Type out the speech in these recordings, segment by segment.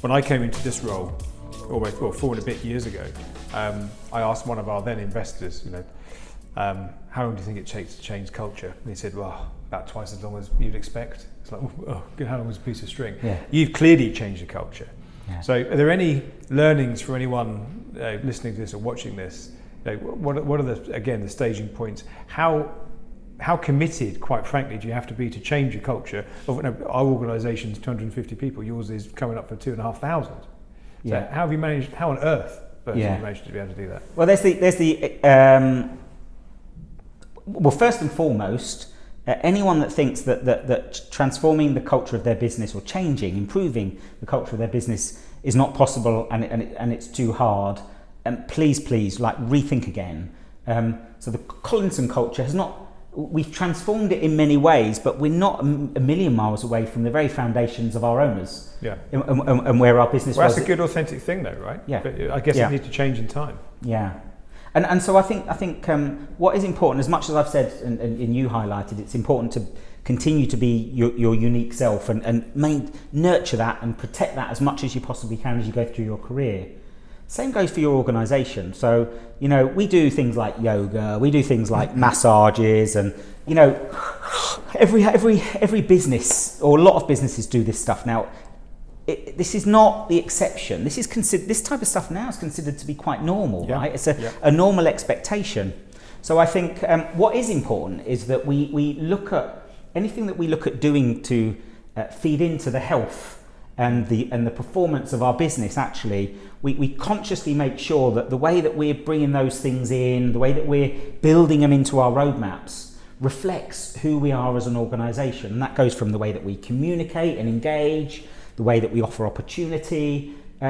when I came into this role, almost 4 and a bit years ago, I asked one of our then investors, how long do you think it takes to change culture? And he said, well, about twice as long as you'd expect. It's like, oh, how long is a piece of string? Yeah. You've clearly changed the culture. Yeah. So are there any learnings for anyone listening to this or watching this? What are the staging points? How committed, quite frankly, do you have to be to change your culture? Our organisation's 250 people. Yours is coming up for 2,500. So Yeah. how have you managed? How on earth, Bertie, have you managed to be able to do that? Well, well, first and foremost, anyone that thinks that transforming the culture of their business or improving the culture of their business is not possible and it's too hard, please, rethink again. So the Collinson culture we've transformed it in many ways, but we're not a million miles away from the very foundations of our owners. Yeah. And where our business was. That's a good, authentic thing, though, right? Yeah. But I guess it needs to change in time. Yeah. And so I think what is important, as much as I've said and you highlighted, it's important to continue to be your unique self and nurture that and protect that as much as you possibly can as you go through your career. Same goes for your organisation. So, we do things like yoga, we do things like massages, and every business or a lot of businesses do this stuff now. This is not the exception. This type of stuff now is considered to be quite normal, right? It's a normal expectation. So I think what is important is that we look at anything that we look at doing to feed into the health and the performance of our business. Actually, we consciously make sure that the way that we're bringing those things in, the way that we're building them into our roadmaps, reflects who we are as an organisation. And that goes from the way that we communicate and engage, the way that we offer opportunity. I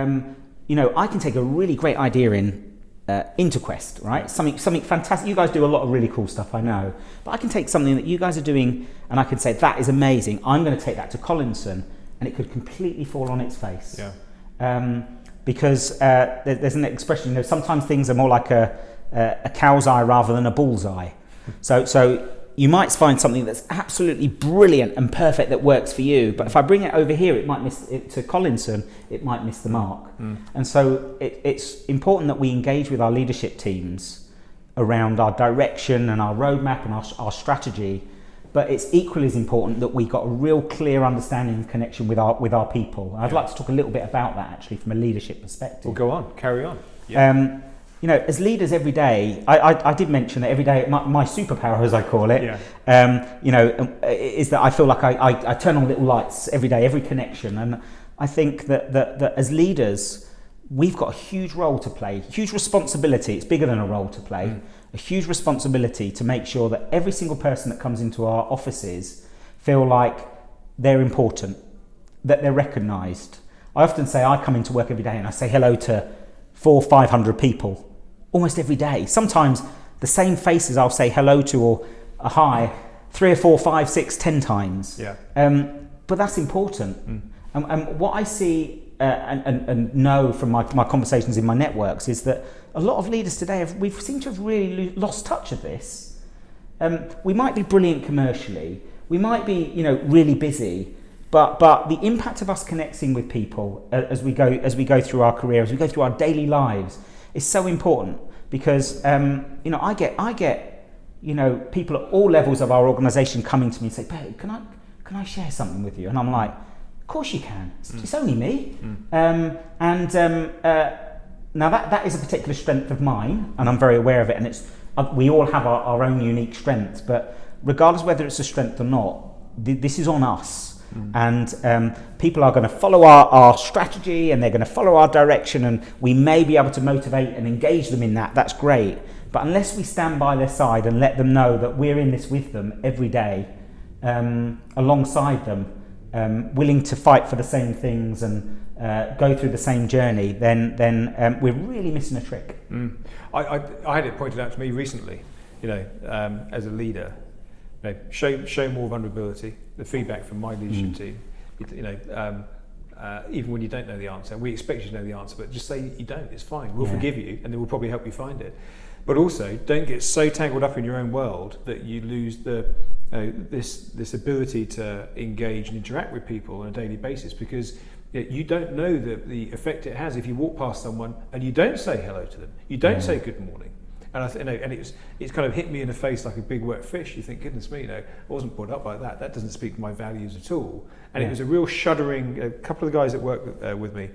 can take a really great idea in InterQuest, right? Something fantastic. You guys do a lot of really cool stuff, I know. But I can take something that you guys are doing and I can say, that is amazing. I'm going to take that to Collinson, and it could completely fall on its face. Yeah. Because there's an expression, sometimes things are more like a cow's eye rather than a bull's eye. So you might find something that's absolutely brilliant and perfect that works for you, but if I bring it over here, it might miss it to Collinson, it might miss the mark. And so it's important that we engage with our leadership teams around our direction and our roadmap and our strategy. But it's equally as important that we got a real clear understanding and connection with our people. I'd like to talk a little bit about that actually from a leadership perspective. Well, go on, carry on. Yeah. As leaders every day, I did mention that every day, my superpower, as I call it, is that I feel like I turn on little lights every day, every connection. And I think that as leaders, we've got a huge role to play, huge responsibility. It's bigger than a role to play. A huge responsibility to make sure that every single person that comes into our offices feel like they're important, that they're recognised. I often say I come into work every day and I say hello to 400 or 500 people almost every day. Sometimes the same faces I'll say hello to or a hi 3 or 4, 5, 6, 10 times. Yeah. But that's important. And what I see and know from my conversations in my networks is that a lot of leaders today we seem to have really lost touch of this. We might be brilliant commercially, we might be really busy, but the impact of us connecting with people as we go through our career, as we go through our daily lives, is so important. Because I get people at all levels of our organisation coming to me and say, "Bertie, can I share something with you?" And I'm like, "Of course you can. It's only me." Now that is a particular strength of mine, and I'm very aware of it. And we all have our own unique strengths, but regardless whether it's a strength or not, this is on us. And people are going to follow our strategy, and they're going to follow our direction, and we may be able to motivate and engage them in that. That's great. But unless we stand by their side and let them know that we're in this with them every day, alongside them, willing to fight for the same things and go through the same journey, then we're really missing a trick. I had it pointed out to me recently, as a leader, show more vulnerability. The feedback from my leadership team, even when you don't know the answer, we expect you to know the answer, but just say you don't, it's fine, we'll forgive you, and then we'll probably help you find it. But also, don't get so tangled up in your own world that you lose the this ability to engage and interact with people on a daily basis, because you don't know the effect it has if you walk past someone and you don't say hello to them, you don't say good morning. And and it's kind of hit me in the face like a big wet fish. You think, goodness me, I wasn't brought up like that. That doesn't speak to my values at all. And it was a real shuddering. A couple of the guys that work with me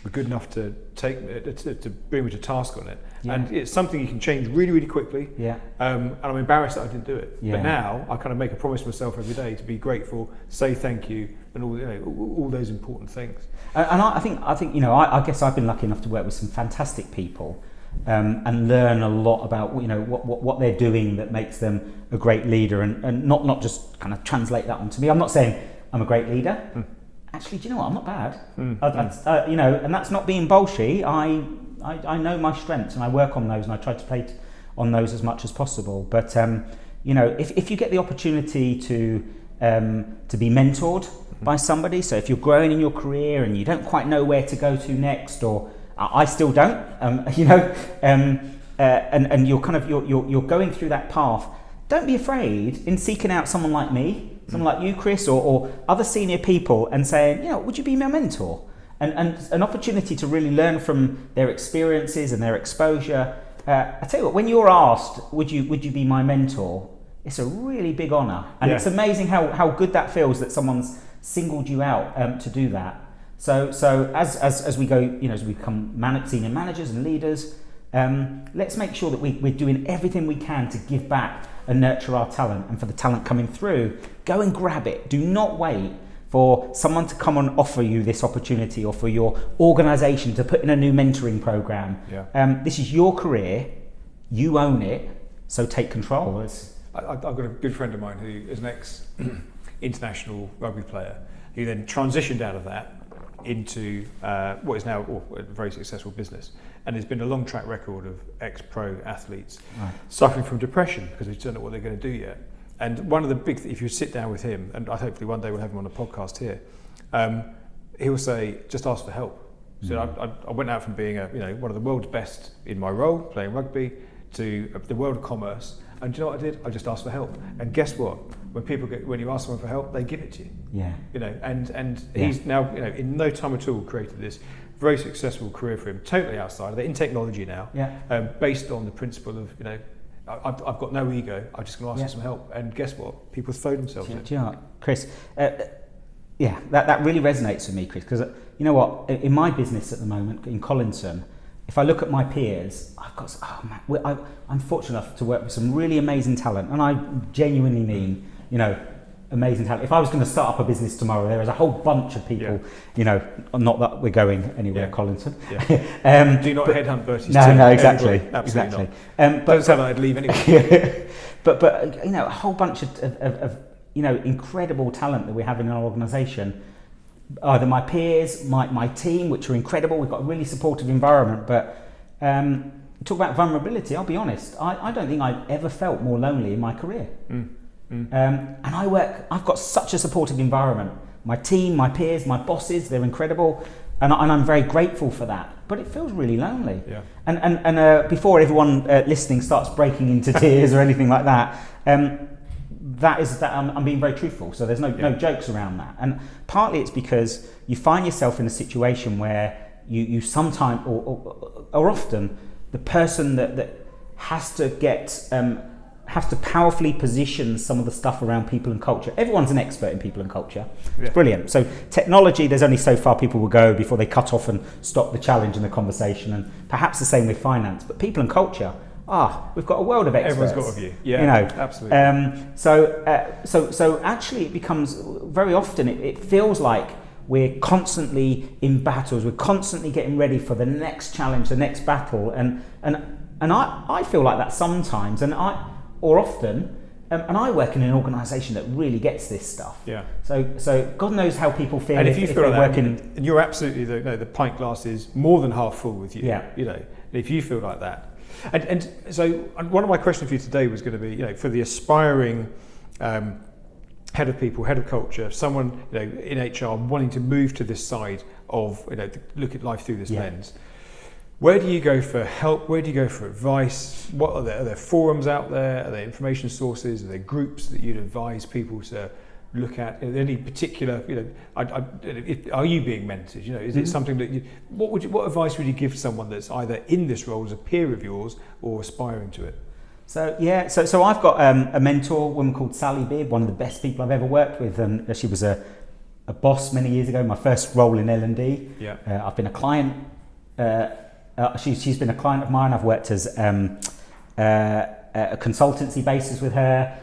were good enough to to bring me to task on it. And it's something you can change really, really quickly. And I'm embarrassed that I didn't do it. But now I kind of make a promise to myself every day to be grateful, say thank you, and all those important things. And I think I guess I've been lucky enough to work with some fantastic people. And learn a lot about what they're doing that makes them a great leader, and not just kind of translate that onto me. I'm not saying I'm a great leader. Actually, do you know what? I'm not bad. And that's not being bolshy. I know my strengths and I work on those, and I try to play on those as much as possible. But if you get the opportunity to be mentored by somebody, so if you're growing in your career and you don't quite know where to go to next, or I still don't, and you're kind of you're going through that path. Don't be afraid in seeking out someone like me, someone like you, Chris, or other senior people, and saying, would you be my mentor? And an opportunity to really learn from their experiences and their exposure. I tell you what, when you're asked, would you be my mentor? It's a really big honour, and it's amazing how good that feels that someone's singled you out to do that. So as we go, as we become senior managers and leaders, let's make sure that we're doing everything we can to give back and nurture our talent. And for the talent coming through, go and grab it. Do not wait for someone to come and offer you this opportunity, or for your organisation to put in a new mentoring programme. This is your career, you own it, so take control. I've got a good friend of mine who is an ex-international rugby player, who then transitioned out of that into what is now a very successful business, and there's been a long track record of ex-pro athletes suffering from depression because they don't know what they're going to do yet. And one of the big if you sit down with him, and hopefully one day we'll have him on a podcast here, he will say, just ask for help. So I went out from being one of the world's best in my role, playing rugby, to the world of commerce. And do you know what I did? I just asked for help. And guess what? When you ask someone for help, they give it to you. And he's now, in no time at all created this very successful career for him, totally outside of it, in technology now, based on the principle of, I've got no ego, I'm just going to ask for some help. And guess what? People throw themselves in. Do you know what, Chris? That really resonates with me, Chris, because you know what? In my business at the moment, in Collinson, if I look at my peers, I'm fortunate enough to work with some really amazing talent, and I genuinely mean, amazing talent. If I was going to start up a business tomorrow, there is a whole bunch of people, not that we're going anywhere, Collinson. Do not headhunt Bertie's team. No, exactly. Absolutely not. Don't say that I'd leave anyway. but a whole bunch of incredible talent that we have in our organisation. Either my peers, my team, which are incredible. We've got a really supportive environment, but talk about vulnerability. I'll be honest. I don't think I've ever felt more lonely in my career. And I've got such a supportive environment. My team, my peers, my bosses, they're incredible, and I'm very grateful for that. But it feels really lonely. And before everyone listening starts breaking into tears or anything like that. I'm being very truthful, so there's no jokes around that. And partly it's because you find yourself in a situation where you sometimes or often the person that has to powerfully position some of the stuff around people and culture. Everyone's an expert in people and culture. It's brilliant. So technology, there's only so far people will go before they cut off and stop the challenge and the conversation, and perhaps the same with finance. But people and culture, we've got a world of experts. Everyone's got a view. Absolutely. So actually, it becomes very often. It feels like we're constantly in battles. We're constantly getting ready for the next challenge, the next battle, and I feel like that sometimes, and often. And I work in an organisation that really gets this stuff. So God knows how people feel. And if you feel like that, and you're absolutely the pint glass is more than half full with you. If you feel like that. And so one of my questions for you today was going to be, for the aspiring head of people, head of culture, someone in HR wanting to move to this side of, look at life through this lens. Where do you go for help? Where do you go for advice? What are there forums out there? Are there information sources? Are there groups that you'd advise people to look at? In any particular, are you being mentored? Is it something that what advice would you give to someone that's either in this role as a peer of yours or aspiring to it? So I've got a mentor, a woman called Sally Bibb, one of the best people I've ever worked with, and she was a boss many years ago. My first role in L&D. Yeah. I've been a client. She's been a client of mine. I've worked as a consultancy basis with her.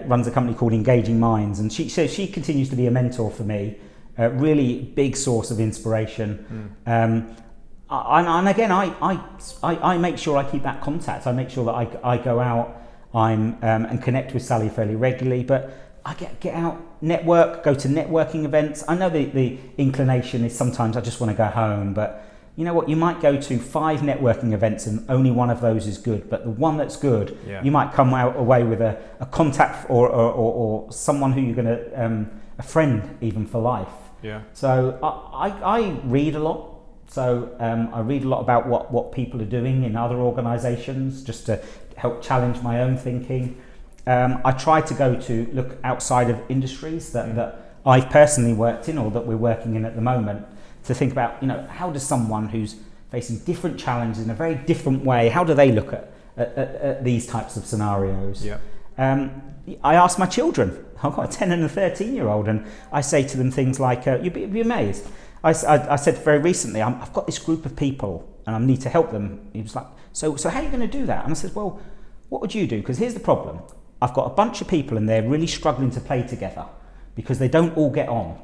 Runs a company called Engaging Minds, and she continues to be a mentor for me. Really big source of inspiration. And again, I make sure I keep that contact. I make sure that I go out and connect with Sally fairly regularly. But I get out, network, go to networking events. I know the inclination is sometimes I just want to go home, but you know what? You might go to 5 networking events and only one of those is good, but the one that's good, you might come away with a contact or someone who you're going to, a friend even for life. Yeah. So I read a lot. So I read a lot about what people are doing in other organisations just to help challenge my own thinking. I try to look outside of industries that I've personally worked in or that we're working in at the moment, to think about, how does someone who's facing different challenges in a very different way, how do they look at these types of scenarios? Yeah. I ask my children, I've got a 10 and a 13-year-old, and I say to them things like, you'd be amazed. I said very recently, I've got this group of people and I need to help them. He was like, so how are you going to do that? And I said, well, what would you do? Because here's the problem. I've got a bunch of people and they're really struggling to play together because they don't all get on.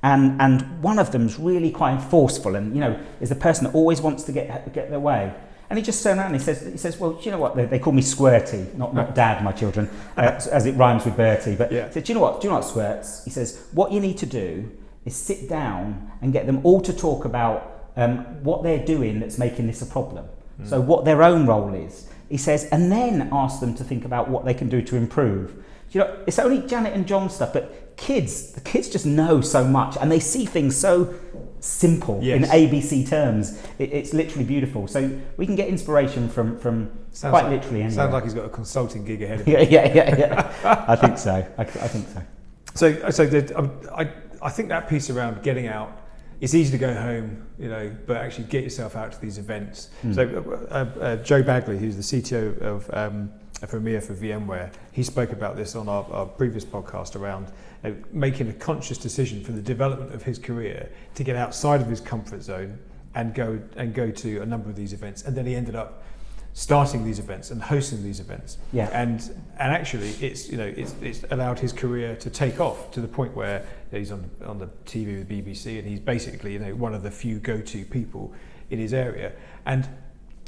And one of them's really quite forceful and, is the person that always wants to get their way. And he just turned around and he says, well, do you know what? They call me Squirty, not Dad, my children, as it rhymes with Bertie. But he said, do you know what, Squirts? He says, what you need to do is sit down and get them all to talk about what they're doing that's making this a problem. So what their own role is. He says, and then ask them to think about what they can do to improve. It's only Janet and John stuff, but the kids just know so much and they see things so simple in ABC terms. It's literally beautiful. So we can get inspiration from literally anywhere. Sounds like he's got a consulting gig ahead of him. Yeah. I think so. I think so. So I think that piece around getting out, it's easy to go home, but actually get yourself out to these events. So Joe Bagley, who's the CTO of EMEA for VMware, he spoke about this on our previous podcast around making a conscious decision for the development of his career to get outside of his comfort zone and go to a number of these events. And then he ended up starting these events and hosting these events. Yeah. And actually it's allowed his career to take off to the point where he's on the TV with BBC and he's basically one of the few go-to people in his area and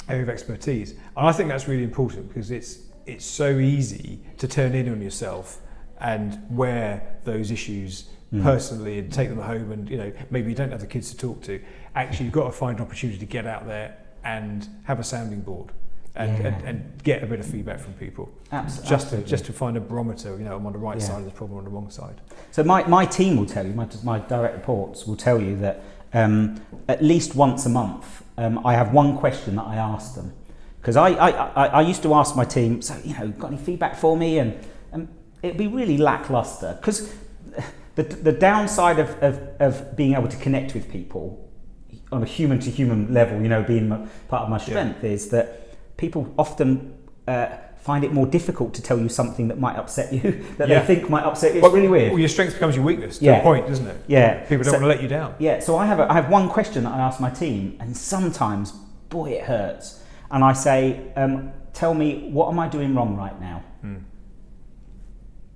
area of expertise. And I think that's really important because it's so easy to turn in on yourself and wear those issues personally and take them home and maybe you don't have the kids to talk to. Actually, you've got to find an opportunity to get out there and have a sounding board and get a bit of feedback from people. Absolutely. Just to find a barometer, I'm on the right side of the problem or on the wrong side. So my team will tell you, my direct reports will tell you that at least once a month I have one question that I ask them. Because I used to ask my team, so, got any feedback for me? And it'd be really lackluster. Because the downside of being able to connect with people on a human-to-human level, being part of my strength, is that people often find it more difficult to tell you something that might upset you, that they think might upset you. It's really weird. Well, your strength becomes your weakness to a point, doesn't it? Yeah. People don't want to let you down. Yeah, so I have one question that I ask my team, and sometimes, boy, it hurts. And I say, tell me, what am I doing wrong right now?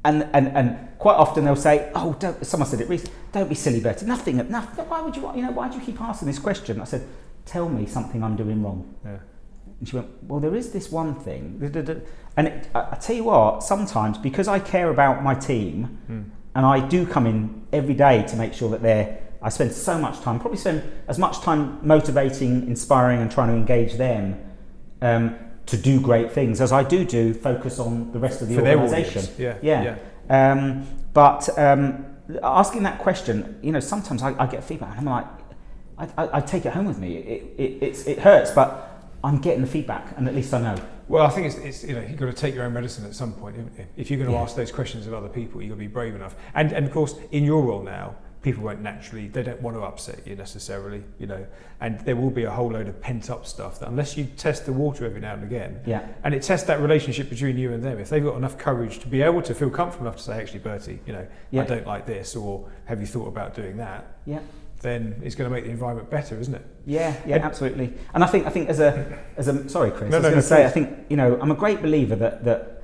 And quite often they'll say, oh, someone said it recently, don't be silly, Bertie. Nothing. Why would you keep asking this question? I said, tell me something I'm doing wrong. Yeah. And she went, well, there is this one thing. And I tell you what, sometimes because I care about my team and I do come in every day to make sure that I spend so much time, probably spend as much time motivating, inspiring and trying to engage them to do great things as I do focus on the rest of the organisation. But asking that question, sometimes I get feedback and I'm like, I take it home with me. It hurts, but I'm getting the feedback, and at least I know. Well, I think it's you've got to take your own medicine at some point, haven't you? If you're going to ask those questions of other people, you've got to be brave enough. And of course, in your role now, people they don't want to upset you necessarily, and there will be a whole load of pent up stuff that unless you test the water every now and again, and it tests that relationship between you and them, if they've got enough courage to be able to feel comfortable enough to say, actually, Bertie, I don't like this, or have you thought about doing that? Yeah. Then it's going to make the environment better, isn't it? Yeah, absolutely. And I think as a sorry, Chris, I was going to say, I think I'm a great believer that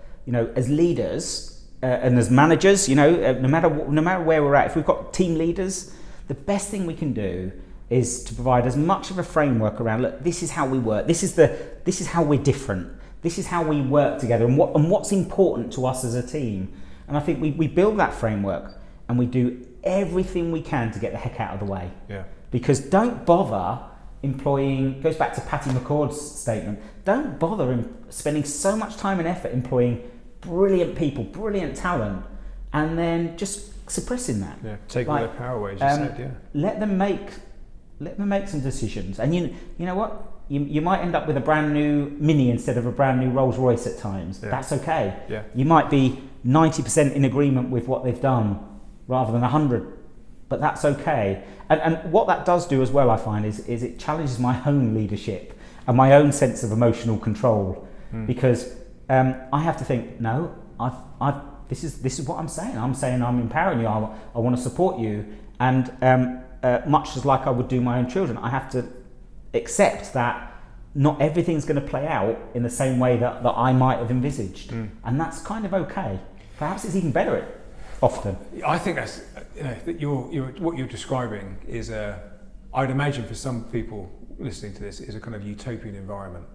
as leaders and as managers, no matter where we're at, if we've got team leaders, the best thing we can do is to provide as much of a framework around. Look, this is how we work. This is how we're different. This is how we work together, and what's important to us as a team. And I think we build that framework, and we do everything we can to get the heck out of the way. Yeah. Because don't bother employing, goes back to Patty McCord's statement, don't bother spending so much time and effort employing brilliant people, brilliant talent, and then just suppressing that. Yeah, take all their power away, as you said, yeah. Let them make some decisions. And you know what? You might end up with a brand new Mini instead of a brand new Rolls Royce at times. Yeah. That's okay. Yeah. You might be 90% in agreement with what they've done, rather than 100, but that's okay. And what that does do as well, I find, is it challenges my own leadership and my own sense of emotional control, because I have to think, no, this is what I'm saying. I'm saying I'm empowering you. I want to support you, and much as like I would do my own children, I have to accept that not everything's going to play out in the same way that I might have envisaged, and that's kind of okay. Perhaps it's even better often. I think that's that what you're describing is I'd imagine for some people listening to this is a kind of utopian environment,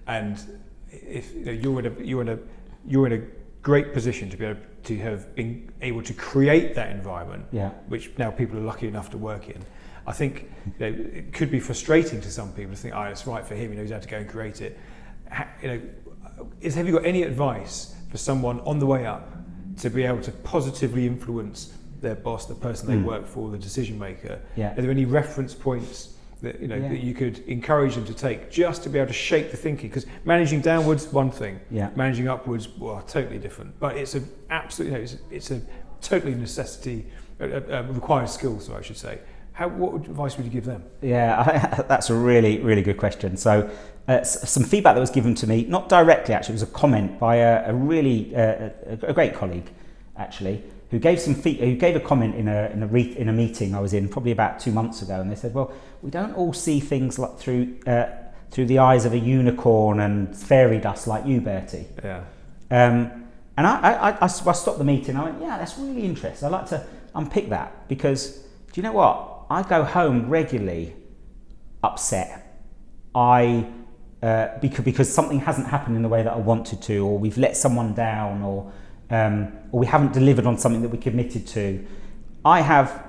and if you're in a great position to be able to have been able to create that environment, which now people are lucky enough to work in. I think it could be frustrating to some people to think, it's right for him, he's had to go and create it. Have you got any advice for someone on the way up to be able to positively influence their boss, the person they work for, the decision maker? Are there any reference points that that you could encourage them to take just to be able to shape the thinking? Because managing downwards, one thing, managing upwards, totally different. But it's a absolutely, it's a totally necessity, required skill. So I should say. What advice would you give them? Yeah, that's a really, really good question. So some feedback that was given to me, not directly actually, it was a comment by a really a great colleague actually, who gave a comment in a meeting I was in probably about 2 months ago, and they said, well, we don't all see things like through the eyes of a unicorn and fairy dust like you, Bertie. Yeah. And I stopped the meeting. I went, yeah, that's really interesting. I'd like to unpick that, because do you know what? I go home regularly upset. Because something hasn't happened in the way that I wanted to, or we've let someone down, or we haven't delivered on something that we committed to. I have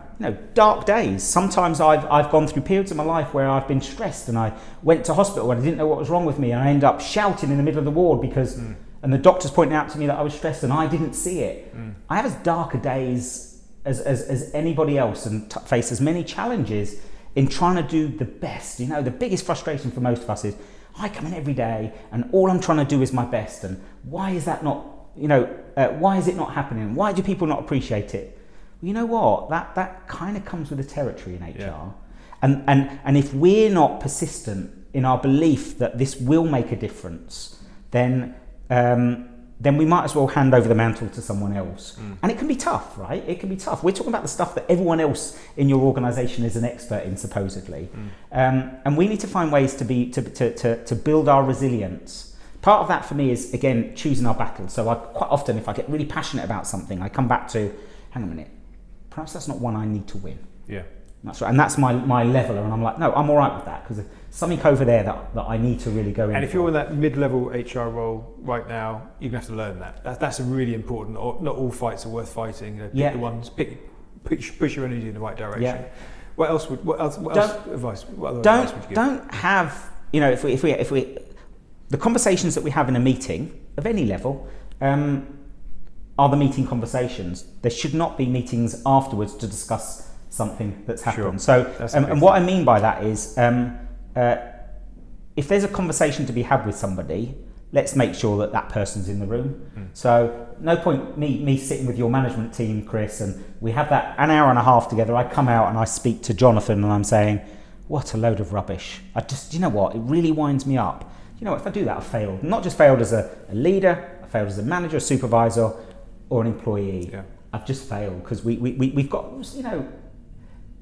dark days. Sometimes I've gone through periods of my life where I've been stressed, and I went to hospital and I didn't know what was wrong with me, and I ended up shouting in the middle of the ward because and the doctors pointing out to me that I was stressed and I didn't see it. I have as darker days as anybody else, and face as many challenges in trying to do the best. The biggest frustration for most of us is I come in every day and all I'm trying to do is my best, and why is that not, why is it not happening? Why do people not appreciate it? Well, you know what? That kind of comes with the territory in HR. And if we're not persistent in our belief that this will make a difference, then we might as well hand over the mantle to someone else. And it can be tough, right? It can be tough. We're talking about the stuff that everyone else in your organisation is an expert in, supposedly. And we need to find ways to build our resilience. Part of that for me is, again, choosing our battles. So quite often, if I get really passionate about something, I come back to, hang on a minute, perhaps that's not one I need to win. Yeah. That's right, and that's my leveler, and I'm like, no, I'm all right with that, because there's something over there that I need to really go in. And if you're in that mid-level HR role right now, you're going to have to learn that. That's a really important. Not all fights are worth fighting. Pick the ones. Push your energy in the right direction. Yeah. What else advice would you give? Don't have if we the conversations that we have in a meeting of any level are the meeting conversations. There should not be meetings afterwards to discuss something that's happened. Sure. So, and what I mean by that is, if there's a conversation to be had with somebody, let's make sure that that person's in the room. So no point me sitting with your management team, Chris, and we have that an hour and a half together. I come out and I speak to Jonathan and I'm saying, what a load of rubbish. I just, you know what, it really winds me up. You know, if I do that, I've failed. Not just failed as a leader, I failed as a manager, a supervisor, or an employee. Yeah. I've just failed because we've got, you know,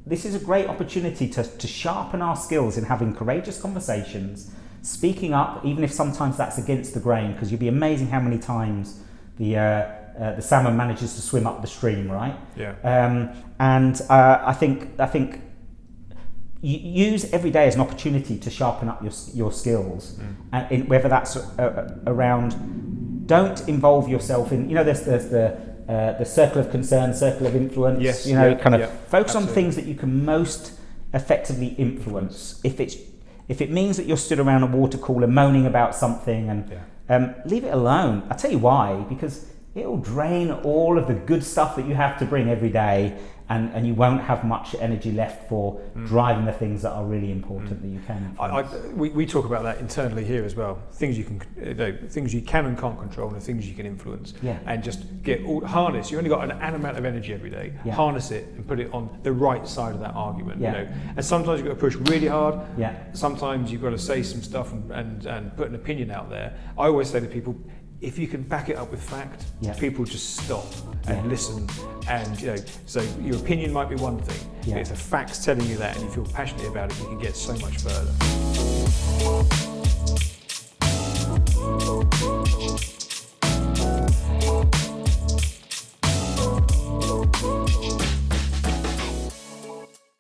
this is a great opportunity to sharpen our skills in having courageous conversations, speaking up, even if sometimes that's against the grain, because you'd be amazing how many times the salmon manages to swim up the stream, right? Yeah. I think use every day as an opportunity to sharpen up your skills, and whether that's around, don't involve yourself in, you know, there's the circle of concern, circle of influence. Yes, you know, yeah, focus absolutely. on things that you can most effectively influence. If it means that you're stood around a water cooler moaning about something, and leave it alone. I'll tell you why, because it'll drain all of the good stuff that you have to bring every day, and you won't have much energy left for driving the things that are really important that you can influence. We talk about that internally here as well. Things you can, things you can and can't control, and the things you can influence. Yeah. And just harness. You only got an amount of energy every day. Yeah. Harness it and put it on the right side of that argument. Yeah. You know. And sometimes you've got to push really hard. Yeah. Sometimes you've got to say some stuff and put an opinion out there. I always say to people, if you can back it up with fact, people just stop and listen. And, you know, so your opinion might be one thing, but if the fact's telling you that and you feel passionate about it, you can get so much further.